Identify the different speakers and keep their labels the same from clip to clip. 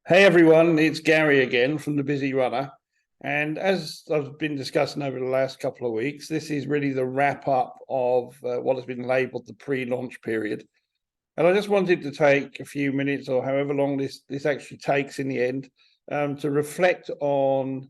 Speaker 1: Hey everyone, it's Gary again from the Busy Runner. And as I've been discussing over the last couple of weeks, this is really the wrap up of what has been labeled the pre-launch period. And I just wanted to take a few minutes or however long this actually takes in the end to reflect on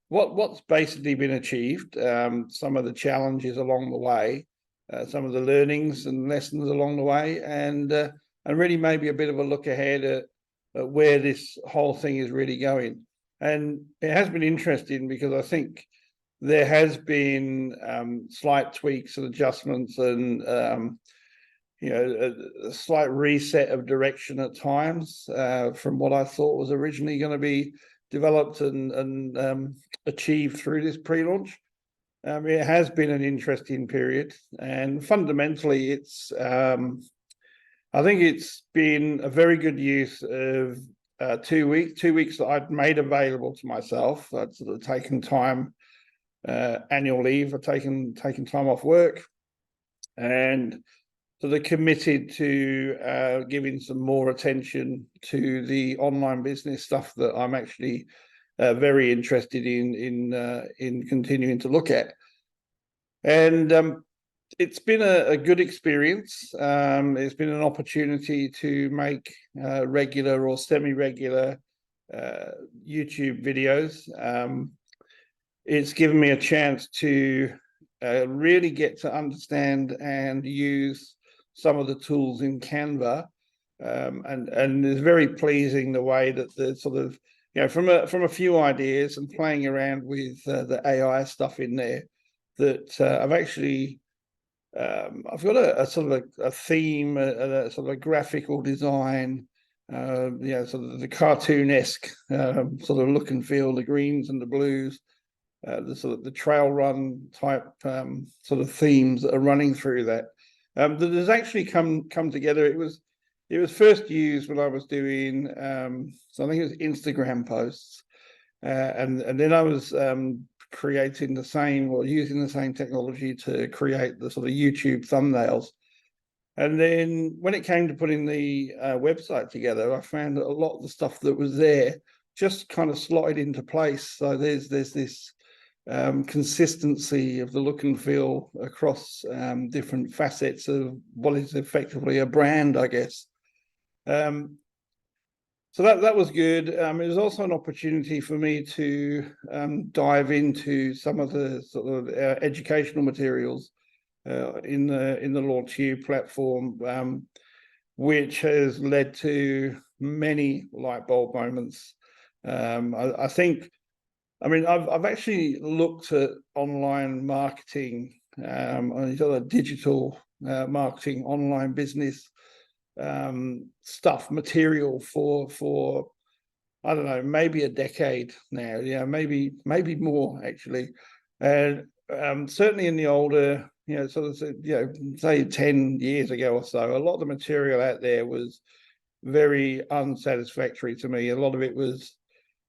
Speaker 1: what's basically been achieved, some of the challenges along the way, some of the learnings and lessons along the way, and really maybe a bit of a look ahead at where this whole thing is really going. And it has been interesting because I think there has been slight tweaks and adjustments and a slight reset of direction at times from what I thought was originally going to be developed and achieved through this pre-launch. It has been an interesting period, and fundamentally it's I think it's been a very good use of 2 weeks that I'd made available to myself. I'd sort of taken time, annual leave, I've taken time off work, and sort of committed to giving some more attention to the online business stuff that I'm actually very interested in continuing to look at. And it's been a good experience. It's been an opportunity to make regular or semi-regular YouTube videos. It's given me a chance to really get to understand and use some of the tools in Canva. And it's very pleasing the way that the sort of, from a few ideas and playing around with the AI stuff in there, that I've actually I've got a sort of a theme, a sort of a graphical design, sort of the cartoonesque sort of look and feel, the greens and the blues, the sort of the trail run type sort of themes that are running through that. That has actually come together. It was first used when I was doing so I think it was Instagram posts, and then I was creating the same or using the same technology to create the sort of YouTube thumbnails. And then when it came to putting the website together, I found that a lot of the stuff that was there just kind of slotted into place. So there's this consistency of the look and feel across different facets of what is effectively a brand, I guess. So that was good. It was also an opportunity for me to dive into some of the sort of educational materials in the LaunchU platform, which has led to many light bulb moments. I think, I've actually looked at online marketing, digital marketing, online business stuff, material for I don't know, maybe a decade now, maybe more actually. And certainly in the older, say 10 years ago or so, a lot of the material out there was very unsatisfactory to me. A lot of it was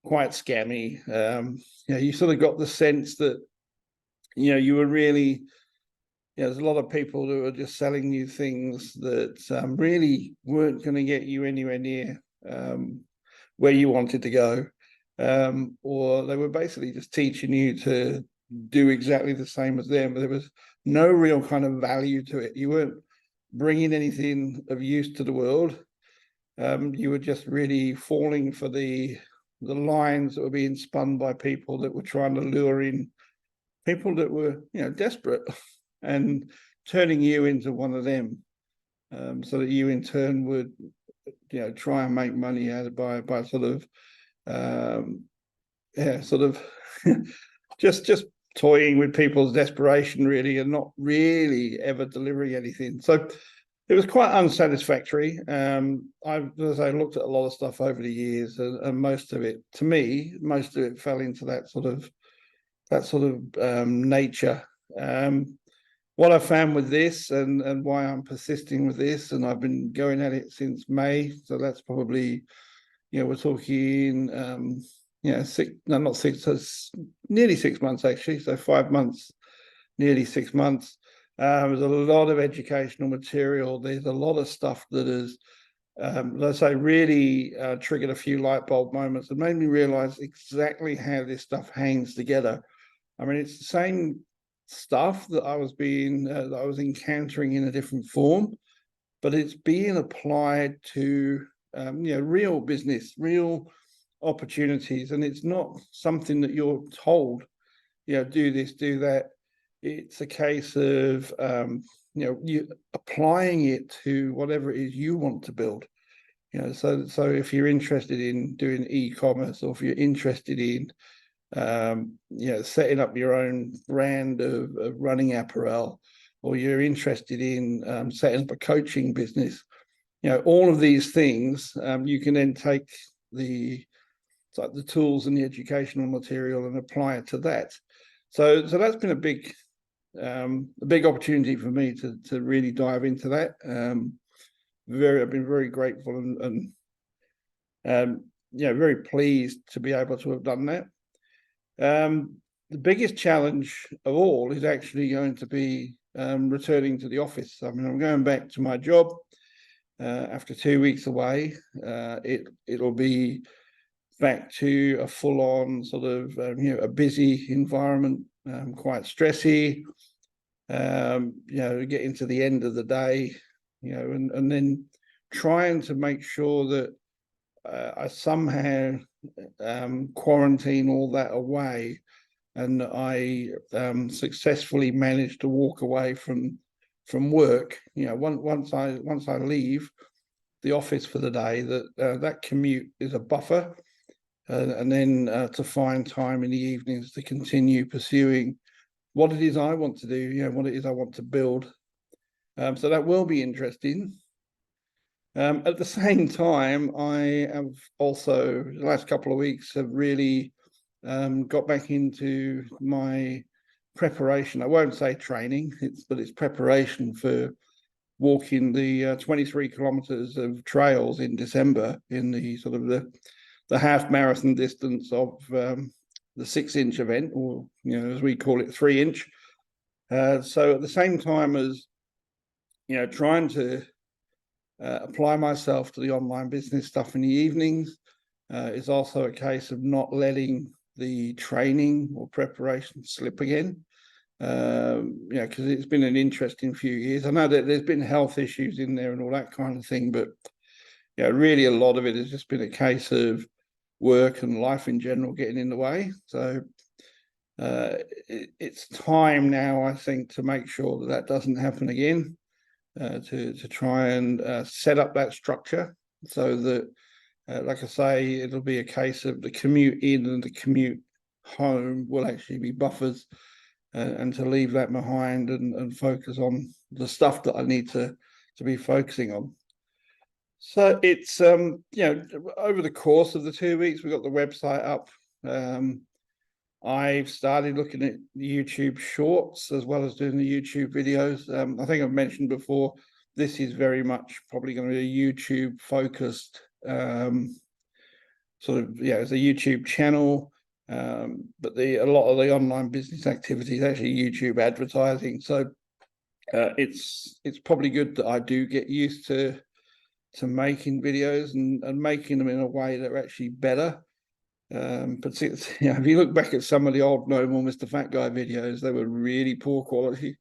Speaker 1: quite scammy. You sort of got the sense that you were really, there's a lot of people who are just selling you things that really weren't going to get you anywhere near where you wanted to go, or they were basically just teaching you to do exactly the same as them. But there was no real kind of value to it. You weren't bringing anything of use to the world. You were just really falling for the lines that were being spun by people that were trying to lure in people that were desperate, and turning you into one of them, so that you in turn would try and make money out of by sort of just toying with people's desperation really, and not really ever delivering anything. So it was quite unsatisfactory. I looked at a lot of stuff over the years, and most of it fell into that sort of nature. What I found with this, and why I'm persisting with this, and I've been going at it since May, so that's probably, we're talking, nearly 6 months actually, so 5 months, nearly 6 months. There's a lot of educational material. There's a lot of stuff that has let's say, really triggered a few light bulb moments and made me realize exactly how this stuff hangs together. I mean, it's the same stuff that I was encountering in a different form, but it's being applied to real business, real opportunities, and it's not something that you're told, do this, do that. It's a case of you applying it to whatever it is you want to build. So if you're interested in doing e-commerce, or if you're interested in setting up your own brand of running apparel, or you're interested in setting up a coaching business, all of these things, you can then take the tools and the educational material and apply it to that. So that's been a big opportunity for me to really dive into that. I've been very grateful and very pleased to be able to have done that. The biggest challenge of all is actually going to be returning to the office. I mean, I'm going back to my job after 2 weeks away. It'll be back to a full-on sort of a busy environment, quite stressy. Getting to the end of the day, and then trying to make sure that I somehow quarantine all that away, and I successfully managed to walk away from work. Once I leave the office for the day, that commute is a buffer, and then to find time in the evenings to continue pursuing what it is I want to do, what it is I want to build. So that will be interesting. At the same time, I have also, the last couple of weeks, have really got back into my preparation. I won't say training, but it's preparation for walking the 23 kilometers of trails in December, in the sort of the half marathon distance of the 6-inch event, or as we call it, 3-inch. So at the same time as trying to apply myself to the online business stuff in the evenings, is also a case of not letting the training or preparation slip again. Because it's been an interesting few years. I know that there's been health issues in there and all that kind of thing, but really a lot of it has just been a case of work and life in general getting in the way. So it's time now, I think, to make sure that doesn't happen again. To try and set up that structure so that, like I say, it'll be a case of the commute in and the commute home will actually be buffers, and to leave that behind and focus on the stuff that I need to be focusing on. So it's over the course of the 2 weeks, we got the website up. I've started looking at YouTube shorts as well as doing the YouTube videos. I think I've mentioned before, this is very much probably going to be a YouTube focused it's a YouTube channel. But a lot of the online business activity is actually YouTube advertising. So it's probably good that I do get used to making videos and making them in a way that are actually better. But if you look back at some of the old No More Mr. Fat Guy videos, they were really poor quality.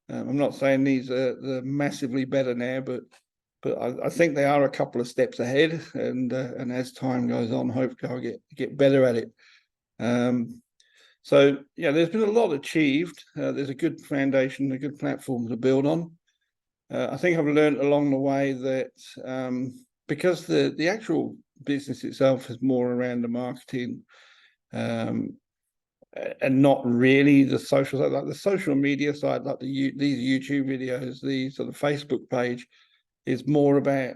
Speaker 1: I'm not saying they're massively better now, but I think they are a couple of steps ahead, and as time goes on, hopefully I'll get better at it. So there's been a lot achieved. There's a good foundation, a good platform to build on. I think I've learned along the way that because the actual business itself is more around the marketing, and not really the social side, like the social media side, like these YouTube videos, the sort of Facebook page is more about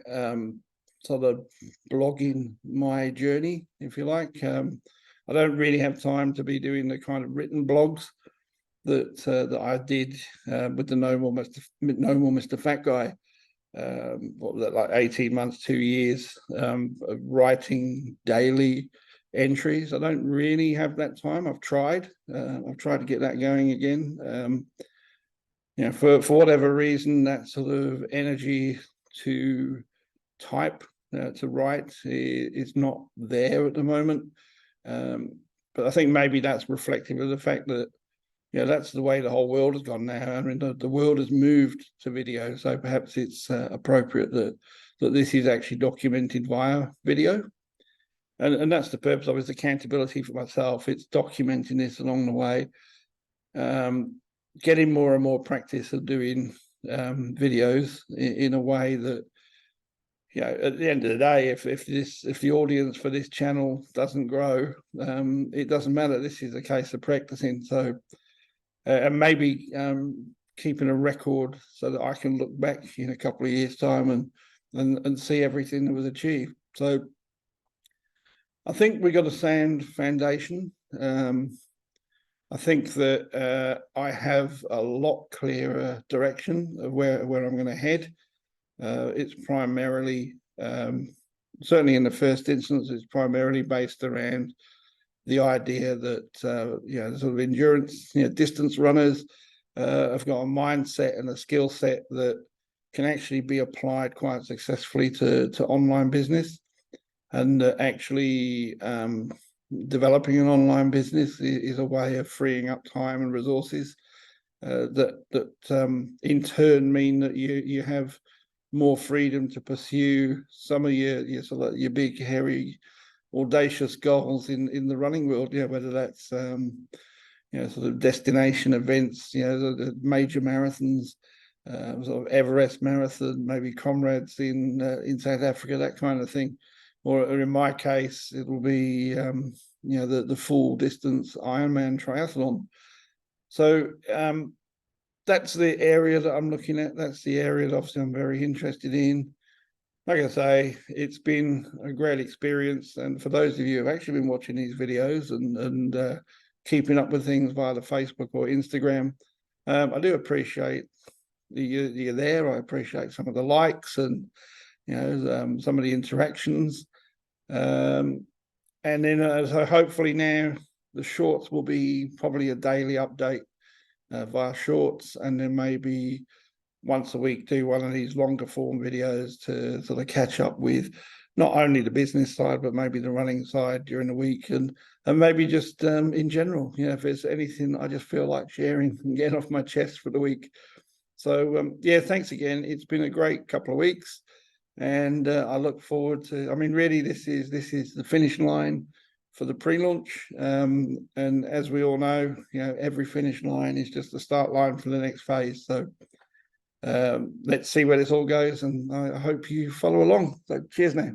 Speaker 1: sort of blogging my journey, if you like. I don't really have time to be doing the kind of written blogs that I did with the No More Mr. Fat Guy. What was that, like 18 months, 2 years of writing daily entries. I don't really have that time. I've tried to get that going again. For whatever reason, that sort of energy to type to write is not there at the moment. But I think maybe that's reflective of the fact that, that's the way the whole world has gone now. I mean, the world has moved to video, so perhaps it's appropriate that this is actually documented via video. And that's the purpose of it, is accountability for myself. It's documenting this along the way, getting more and more practice of doing videos in a way that, at the end of the day, if the audience for this channel doesn't grow, it doesn't matter. This is a case of practicing. So, and maybe keeping a record so that I can look back in a couple of years' time and see everything that was achieved. So I think we got a sound foundation. I think that I have a lot clearer direction of where I'm going to head. It's primarily, certainly in the first instance, it's primarily based around the idea that, sort of endurance, distance runners have got a mindset and a skill set that can actually be applied quite successfully to online business. And actually developing an online business is a way of freeing up time and resources that in turn mean that you have more freedom to pursue some of your sort of your big, hairy, audacious goals in the running world. Whether that's sort of destination events, the major marathons, sort of Everest marathon, maybe comrades in South Africa, that kind of thing. Or in my case, it will be the full distance Ironman triathlon. So that's the area that I'm looking at. That's the area that obviously I'm very interested in. Like I say, it's been a great experience. And for those of you who've actually been watching these videos and keeping up with things via the Facebook or Instagram, I do appreciate you're there. I appreciate some of the likes and some of the interactions. And then so hopefully now the shorts will be probably a daily update via shorts, and then maybe once a week do one of these longer form videos to sort of catch up with not only the business side, but maybe the running side during the week, and maybe just in general, if there's anything I just feel like sharing and getting off my chest for the week. So thanks again. It's been a great couple of weeks. And I look forward to, really, this is the finish line for the pre-launch. And as we all know, every finish line is just the start line for the next phase. So let's see where this all goes. And I hope you follow along. So cheers now.